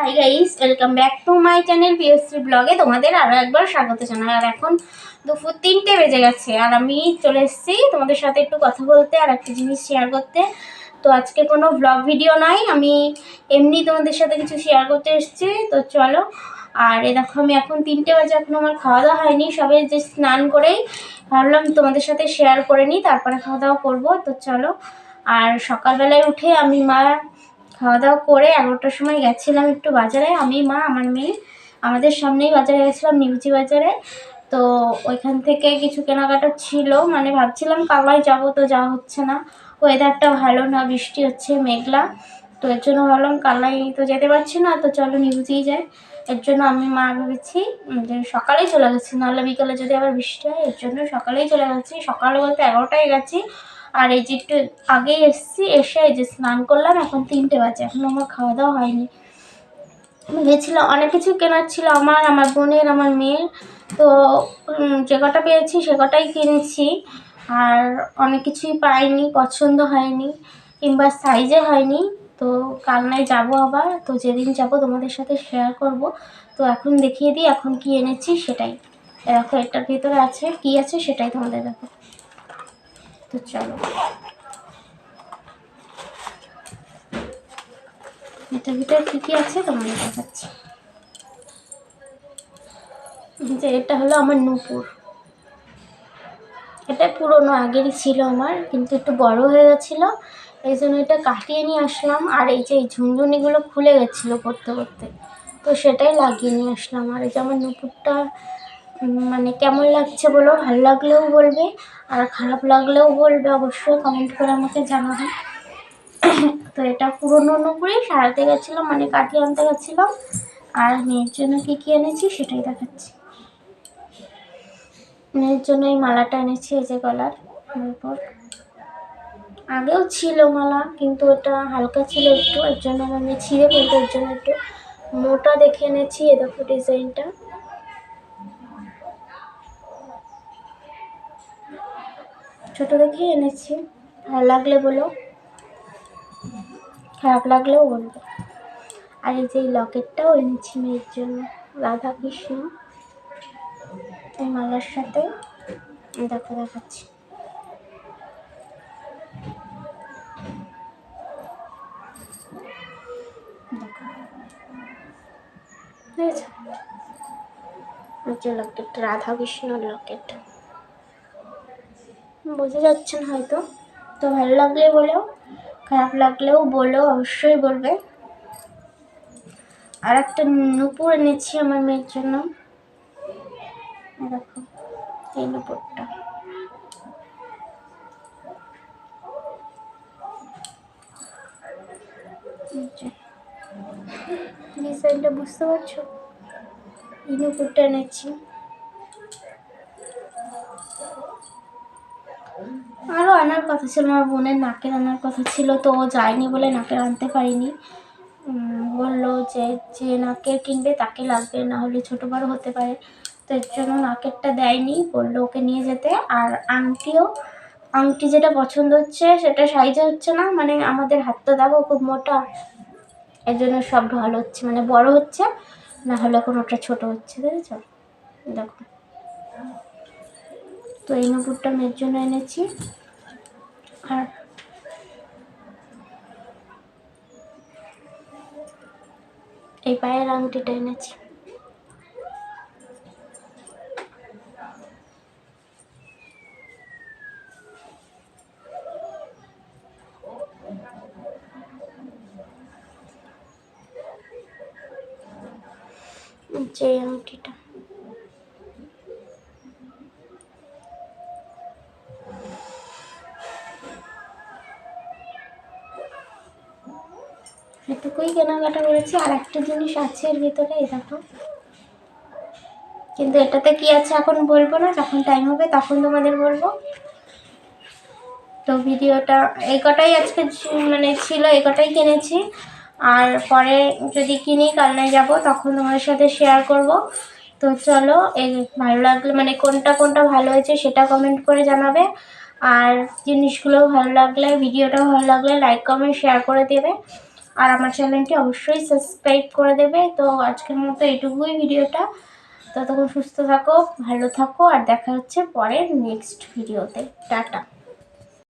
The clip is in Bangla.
Hi guys, welcome back to my channel PSC ব্লগে তোমাদের আরও একবার স্বাগত জানাই। আর এখন দুপুর 3টে বেজে গেছে আর আমি চলে এসেছি তোমাদের সাথে একটু কথা বলতে আর একটা জিনিস শেয়ার করতে। তো আজকে কোনো ব্লগ ভিডিও নয়, আমি এমনি তোমাদের সাথে কিছু শেয়ার করতে এসেছি। তো চলো। আর এ দেখো আমি এখন 3টে বাজে, এখন আমার খাওয়া দাওয়া হয়নি, সবে যে স্নান করেই ভাবলাম তোমাদের সাথে শেয়ার করে নিই, তারপরে খাওয়া দাওয়া করবো। তো চলো। আর সকালবেলায় উঠে আমি মা খাওয়া দাওয়া করে 11টার সময় গেছিলাম একটু বাজারে, আমি মা আমার মেয়ে আমাদের সামনেই বাজারে গেছিলাম, নিমচি বাজারে। তো ওইখান থেকে কিছু কেনাকাটা ছিল, মানে ভাবছিলাম কালনায় যাবো, তো যাওয়া হচ্ছে না, ওয়েদারটা ভালো না, বৃষ্টি হচ্ছে মেঘলা। তো এর জন্য ভাবলাম কালনায় তো যেতে পারছি না, তো চলো নিমচিই যাই। এর জন্য আমি মা ভেবেছি যে সকালেই চলে গেছি, নাহলে বিকালে যদি আবার বৃষ্টি হয়, এর জন্য সকালেই চলে গেছি। সকালে বলতে 11টায় গেছি। আর এই যে একটু আগেই এসেছি, এসে এই যে স্নান করলাম, এখন 3টে বাজে, এখন আমার খাওয়া দাওয়া হয়নি। ভেবেছিলাম অনেক কিছু কেনার ছিল আমার বোনের, আমার মেয়ের। তো যে কটা পেয়েছি সে কটাই কিনেছি। আর অনেক কিছুই পাইনি, পছন্দ হয়নি কিংবা সাইজে হয়নি। তো কালনায় যাবো আবার, তো যেদিন যাবো তোমাদের সাথে শেয়ার করব। তো এখন দেখিয়ে দিই এখন কি এনেছি সেটাই। দেখো এটার ভিতরে আছে কি আছে সেটাই তোমাদের দেখো। তো চলো, এটার ভিতরে কী আছে তোমাদের দেখাচ্ছি। যে এটা হলো আমার নূপুর, এটা পুরোনো আগেরই ছিল আমার, কিন্তু একটু বড় হয়ে গেছিলো, এই জন্য এটা কাটিয়ে নিয়ে আসলাম। আর এই যে এই ঝুনঝুনিগুলো খুলে গেছিলো করতে করতে, তো সেটাই লাগিয়ে নিয়ে আসলাম। আর এই যে আমার নূপুরটা মানে কেমন লাগছে বলো, ভালো লাগলেও বলবে আর খারাপ লাগলেও বলবে, অবশ্যই কমেন্ট করে আমাকে জানাবে। তো এটা পুরোনো নূপুরই সারাতে গেছিলাম, মানে কাটিয়ে আনতে গেছিলাম। আর মেয়ের জন্য কী কী এনেছি সেটাই দেখাচ্ছি। মেয়ের জন্য এই মালাটা এনেছি, এই যে গলার উপর। আগেও ছিল মালা, কিন্তু ওটা হালকা ছিল একটু, এর জন্য আমার মেয়ে ছিঁড়ে ফেলতো, এর জন্য একটু মোটা দেখে এনেছি। এ দেখো ডিজাইনটা, ছোট দেখে এনেছি। ভালো লাগলে বলো, খারাপ লাগলেও বলবে। আর এই যে লকেটটাও এনেছি মেয়ের জন্য, রাধা কৃষ্ণ এই মালার সাথে। দেখো দেখাচ্ছি, দেখো লকেট, রাধা কৃষ্ণর লকেট, বোঝা যাচ্ছে না হয়তো। তো ভালো লাগলে বলো, খারাপ লাগলেও বলো, অবশ্যই বলবে। আর একটা নূপুর এনেছি আমার মেয়ের জন্য, দেখো এই নূপুরটা, ডিজাইনটা বুঝতে পারছো, এই নূপুরটা এনেছি। আরও আনার কথা ছিল, আমার বোনের নাকের আনার কথা ছিল, তো ও যায়নি বলে নাকের আনতে পারিনি। বললো যে যে নাকের কিনবে তাকে লাগবে, না হলে ছোটো বড়ো হতে পারে, তো এর জন্য নাকেরটা দেয়নি, বললো ওকে নিয়ে যেতে। আর আংটি যেটা পছন্দ হচ্ছে সেটা সাইজে হচ্ছে না, মানে আমাদের হাতটা দেখো খুব মোটা, এর জন্য সব ঢল হচ্ছে, মানে বড় হচ্ছে, না হলে কোনোটা ছোট হচ্ছে, বুঝেছ? দেখো, তো এই নূপুরটা মেয়ের জন্য এনেছি। আর এই পায়ের আংটিটা এনেছি। যে আংটিটা, এটুকুই কেনাকাটা করেছি। আর একটা জিনিস আছে এর ভিতরে, এই দেখো, কিন্তু এটাতে কি আছে এখন বলবো না, যখন টাইম হবে তখন তোমাদের বলবো। তো ভিডিওটা এই কটাই আজকে মানে ছিল, এই কটাই কিনেছি। আর পরে যদি কিনি কালনায় যাব তখন তোমাদের সাথে শেয়ার করব। তো চলো, এই ভালো লাগলে মানে কোনটা কোনটা ভালো হয়েছে সেটা কমেন্ট করে জানাবে। আর জিনিসগুলো ভালো লাগলে, ভিডিওটা ভালো লাগলে লাইক কমেন্ট শেয়ার করে দেবে। আর আমার চ্যানেলটি অবশ্যই সাবস্ক্রাইব করে দেবে। তো আজকের মতো এইটুকুই ভিডিওটা। ততক্ষণ সুস্থ থাকো, ভালো থাকো, আর দেখা হচ্ছে পরের নেক্সট ভিডিওতে। টাটা।